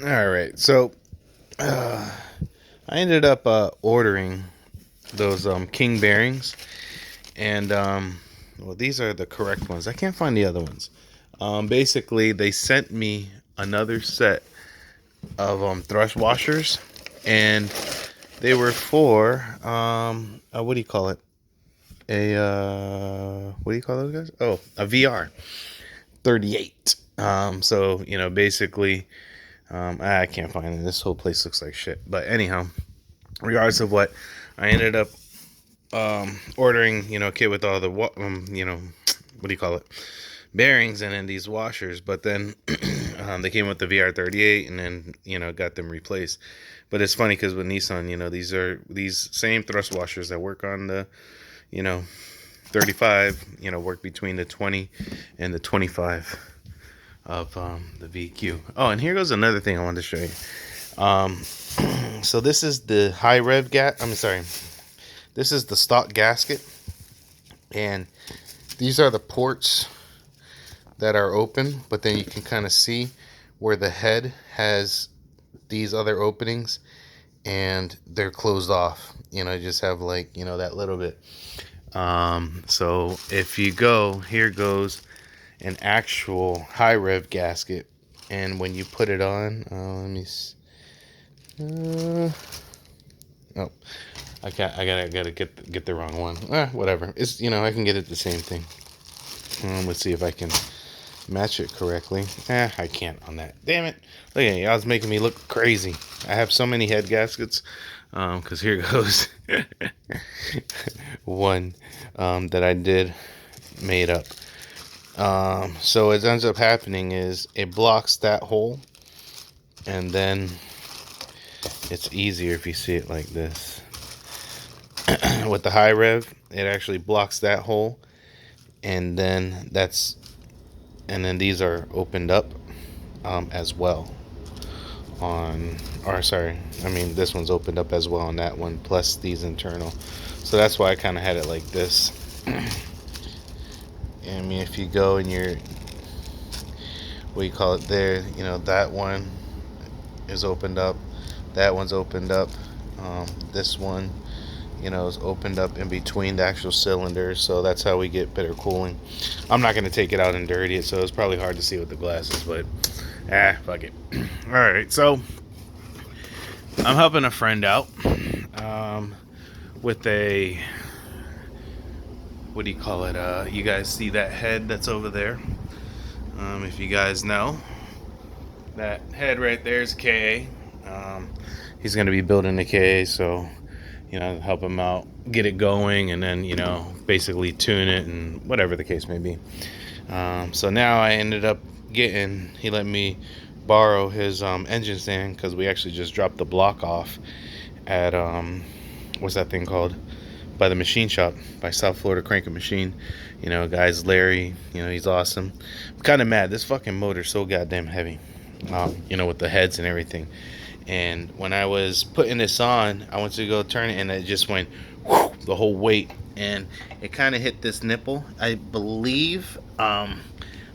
All right, so I ended up ordering those king bearings, and well, these are the correct ones. I can't find the other ones. Basically, they sent me another set of thrust washers, and they were for what do you call it? A what do you call those guys? Oh, a VR 38. So basically, I can't find it. This whole place looks like shit. But anyhow, regardless of what, I ended up ordering, a kit with all the what do you call it, bearings, and then these washers. But then they came with the VR 38, and then got them replaced. But it's funny because with Nissan, these are these same thrust washers that work on the you know 35, work between the 20 and the 25 of the VQ. Oh, and here goes another thing I wanted to show you. So this is the high rev I'm sorry. This is the stock gasket, and these are the ports that are open, but then you can kind of see where the head has these other openings, and they're closed off. Just have like that little bit. So if you go, here goes an actual high rev gasket, and when you put it on, let me see. Oh, I gotta get the wrong one. Whatever. It's I can get it the same thing. Let's see if I can match it correctly. I can't on that. Damn it! Look at y'all's making me look crazy. I have so many head gaskets. Cause here goes one that I did made up. So what ends up happening is it blocks that hole, and then it's easier if you see it like this. With the high rev, it actually blocks that hole, and then these are opened up as well this one's opened up as well on that one, plus these internal. So that's why I kind of had it like this. I mean, if you go and you're, what do you call it there, that one is opened up, that one's opened up, this one is opened up in between the actual cylinders, so that's how we get better cooling. I'm not going to take it out and dirty it, so it's probably hard to see with the glasses, but fuck it. All right, so I'm helping a friend out with a, what do you call it, you guys see that head that's over there? If you guys know, that head right there is a KA. He's going to be building a KA, so help him out, get it going, and then basically tune it and whatever the case may be. So now I ended up he let me borrow his engine stand, because we actually just dropped the block off at what's that thing called, by the machine shop, by South Florida Cranking Machine. Guys, Larry, he's awesome. I'm kind of mad, this fucking motor's so goddamn heavy, with the heads and everything. And when I was putting this on, I went to go turn it, and it just went whoosh, the whole weight, and it kind of hit this nipple, I believe.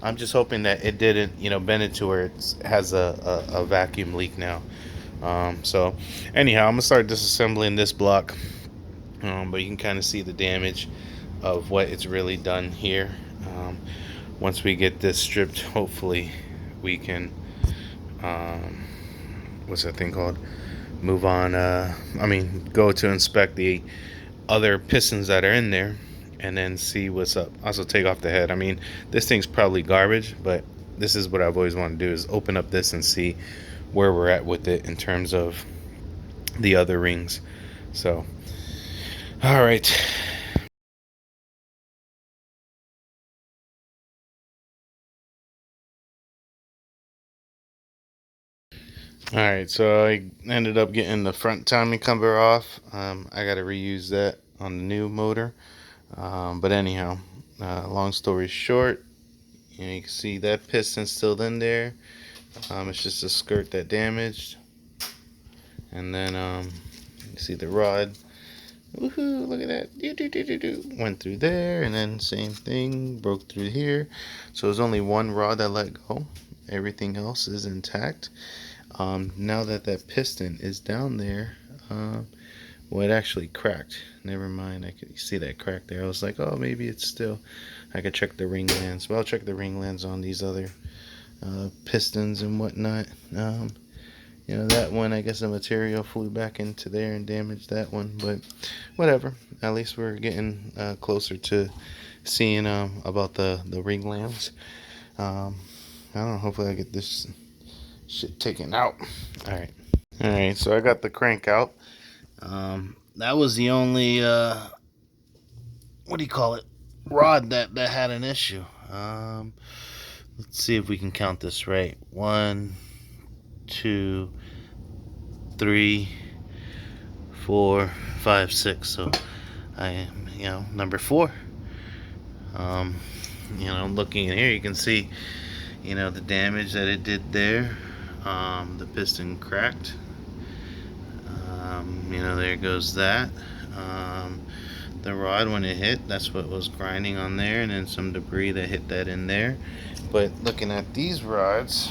I'm just hoping that it didn't bend it to where it has a vacuum leak now. So anyhow, I'm gonna start disassembling this block, but you can kind of see the damage of what it's really done here. Once we get this stripped, hopefully we can what's that thing called, move on, go to inspect the other pistons that are in there, and then see what's up. Also take off the head. This thing's probably garbage, but this is what I've always wanted to do, is open up this and see where we're at with it in terms of the other rings. So all right. Alright, so I ended up getting the front timing cover off. I got to reuse that on the new motor. But anyhow, long story short, you can see that piston's still in there. It's just a skirt that damaged. And then you can see the rod. Woohoo, look at that. Went through there, and then same thing, broke through here. So there's only one rod that let go. Everything else is intact. Now that that piston is down there, well, it actually cracked. Never mind, I could see that crack there. I was like, oh, maybe it's still. I could check the ring lands. Well, I'll check the ring lands on these other pistons and whatnot. That one, I guess the material flew back into there and damaged that one, but whatever. At least we're getting closer to seeing about the ring lands. I don't know, hopefully I get this shit taken out. Alright, so I got the crank out. That was the only, what do you call it, rod that had an issue. Let's see if we can count this right. 1, 2, 3, 4, 5, 6. So I am, number 4. Looking in here, you can see, the damage that it did there. The piston cracked. There goes that. The rod, when it hit, that's what was grinding on there, and then some debris that hit that in there. But looking at these rods,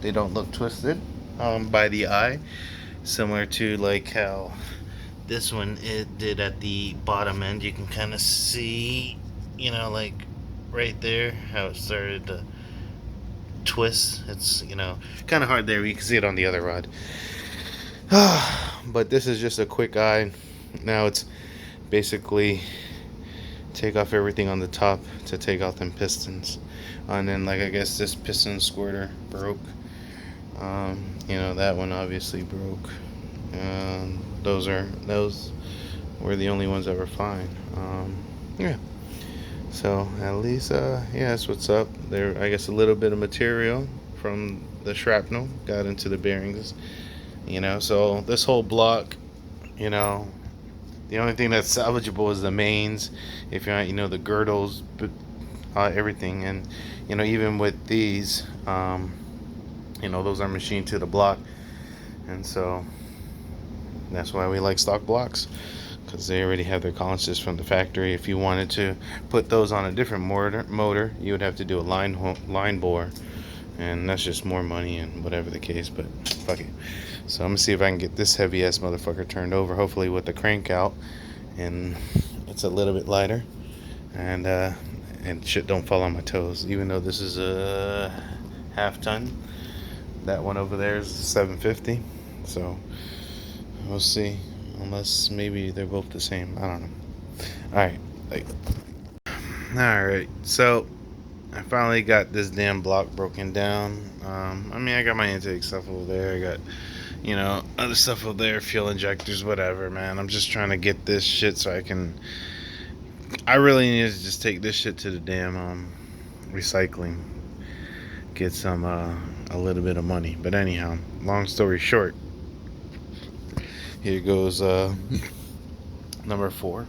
they don't look twisted by the eye, similar to like how this one it did at the bottom end. You can kind of see, like right there, how it started to twist. It's kind of hard there. You can see it on the other rod. But this is just a quick eye. Now it's basically take off everything on the top to take out them pistons, and then I guess this piston squirter broke. That one obviously broke. Those were the only ones that were fine. Yeah. So at least that's what's up there. I guess a little bit of material from the shrapnel got into the bearings. So this whole block, the only thing that's salvageable is the mains. If you're not, the girdles, but everything, and even with these, those are machined to the block, and so that's why we like stock blocks, because they already have their collances from the factory. If you wanted to put those on a different motor, you would have to do a line bore, and that's just more money and whatever the case. But fuck it. So I'm gonna see if I can get this heavy ass motherfucker turned over, hopefully with the crank out, and it's a little bit lighter, and shit don't fall on my toes. Even though this is a half ton, that one over there is 750. So we'll see, unless maybe they're both the same. I don't know. All right. So I finally got this damn block broken down. I got my intake stuff over there. I got, other stuff over there, fuel injectors, whatever, man. I'm just trying to get this shit so I really need to just take this shit to the damn recycling. Get some, a little bit of money. But anyhow, long story short, here goes number 4.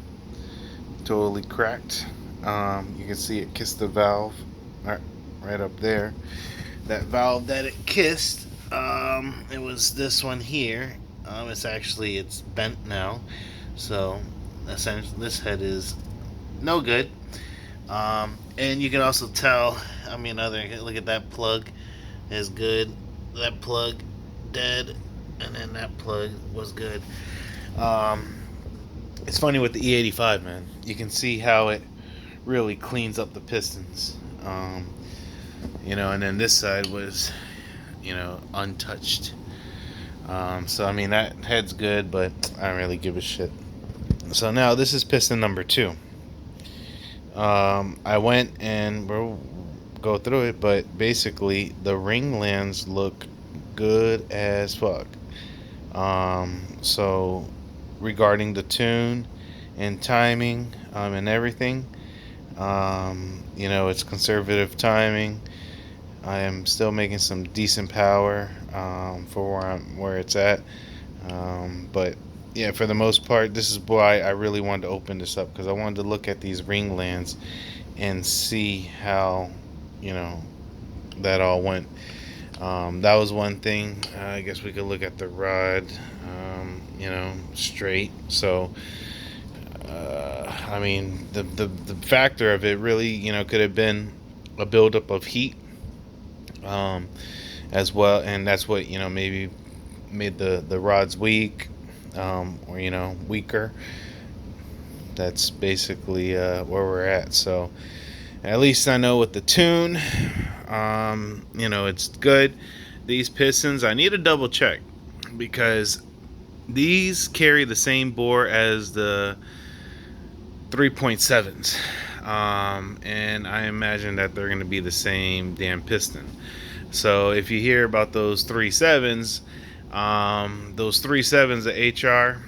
Totally cracked. You can see it kissed the valve right up there. That valve that it kissed, it was this one here. It's bent now, so essentially this head is no good. And you can also tell, look at that plug is good, that plug dead, and then that plug was good. It's funny with the E85, man. You can see how it really cleans up the pistons. And then this side was, untouched. So that head's good, but I don't really give a shit. So now this is piston number 2. I went and we'll go through it, but basically the ring lands look good as fuck. So regarding the tune and timing and everything, it's conservative timing. I am still making some decent power for where it's at, but yeah, for the most part, this is why I really wanted to open this up, because I wanted to look at these ring lands and see how that all went. That was one thing. I guess we could look at the rod, straight. So the factor of it really, could have been a buildup of heat. as well, and that's what, maybe made the rods weak, or weaker. That's basically where we're at. So at least I know with the tune, it's good. These pistons, I need to double check because these carry the same bore as the 3.7s. And I imagine that they're going to be the same damn piston. So if you hear about those 3.7s, those 3.7s, the HR,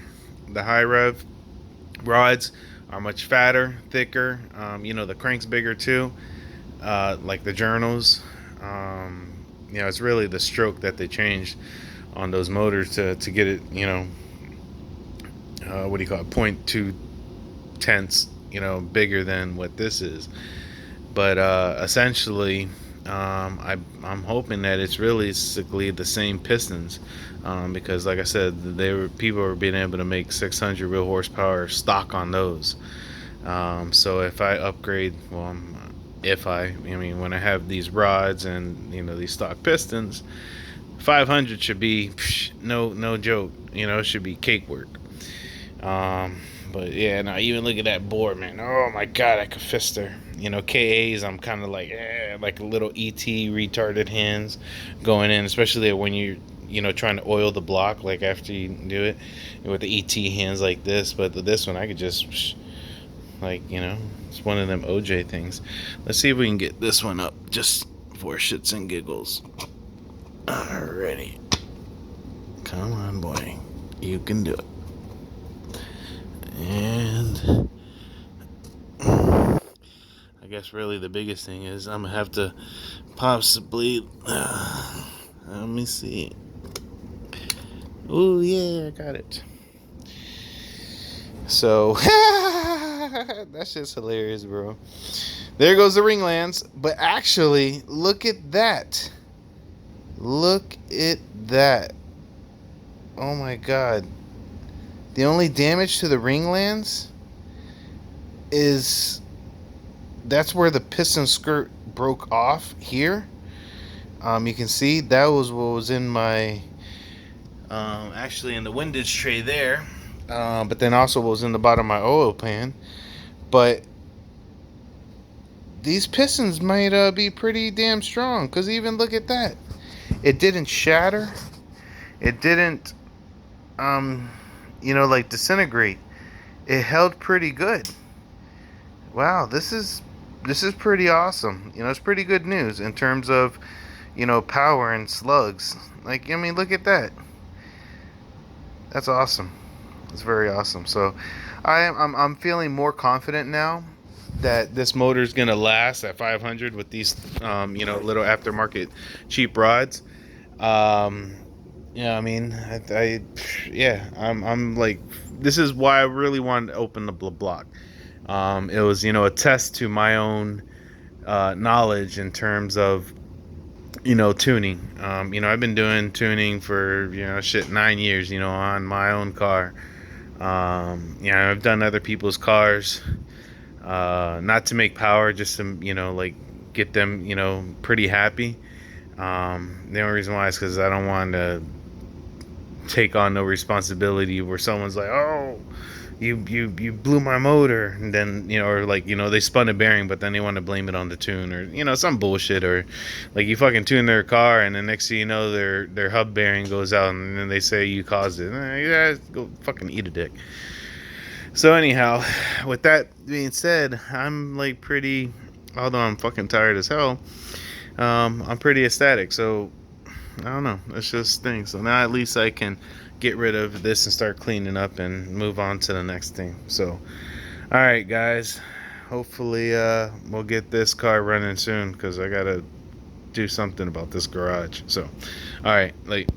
the high rev rods are much fatter, thicker. The crank's bigger too, like the journals. It's really the stroke that they changed on those motors to get it, what do you call it, 0.2 tenths, bigger than what this is. But essentially, I'm hoping that it's realistically the same pistons, because, like I said, people were being able to make 600 real horsepower stock on those. So if I upgrade, well, when I have these rods and these stock pistons, 500 should be no joke. It should be cake work. But yeah, now even look at that board, man. Oh my god, I could fist her. KAs, I'm kind of like a little ET retarded hands going in, especially when you trying to oil the block, like after you do it with the ET hands like this. But this one, I could just it's one of them OJ things. Let's see if we can get this one up just for shits and giggles. Alrighty, come on, boy, you can do it. And I guess really the biggest thing is I'm gonna have to possibly let me see. Oh yeah, I got it. So that's just hilarious, bro. There goes the ring lands. But actually, look at that. Look at that. Oh my god. The only damage to the ring lands is that's where the piston skirt broke off here. You can see that was what was in my actually in the windage tray there, but then also what was in the bottom of my oil pan. But these pistons might be pretty damn strong, because even look at that, it didn't shatter, it didn't disintegrate. It held pretty good. Wow, this is pretty awesome. It's pretty good news in terms of power and slugs. Look at that. That's awesome. It's very awesome. So I'm feeling more confident now that this motor is gonna last at 500 with these little aftermarket cheap rods. I'm like, this is why I really wanted to open the block. It was a test to my own knowledge in terms of tuning. I've been doing tuning for 9 years on my own car. I've done other people's cars, not to make power, just to get them pretty happy. The only reason why is because I don't want to take on no responsibility where someone's like, oh, you blew my motor, and then they spun a bearing, but then they want to blame it on the tune, or some bullshit, or like you fucking tune their car and the next thing you know their hub bearing goes out and then they say you caused it. You guys go fucking eat a dick. So anyhow, with that being said, I'm pretty, although I'm fucking tired as hell, I'm pretty ecstatic. So I don't know, it's just things. So now at least I can get rid of this and start cleaning up and move on to the next thing. So alright guys, hopefully we'll get this car running soon, because I gotta do something about this garage. So alright, like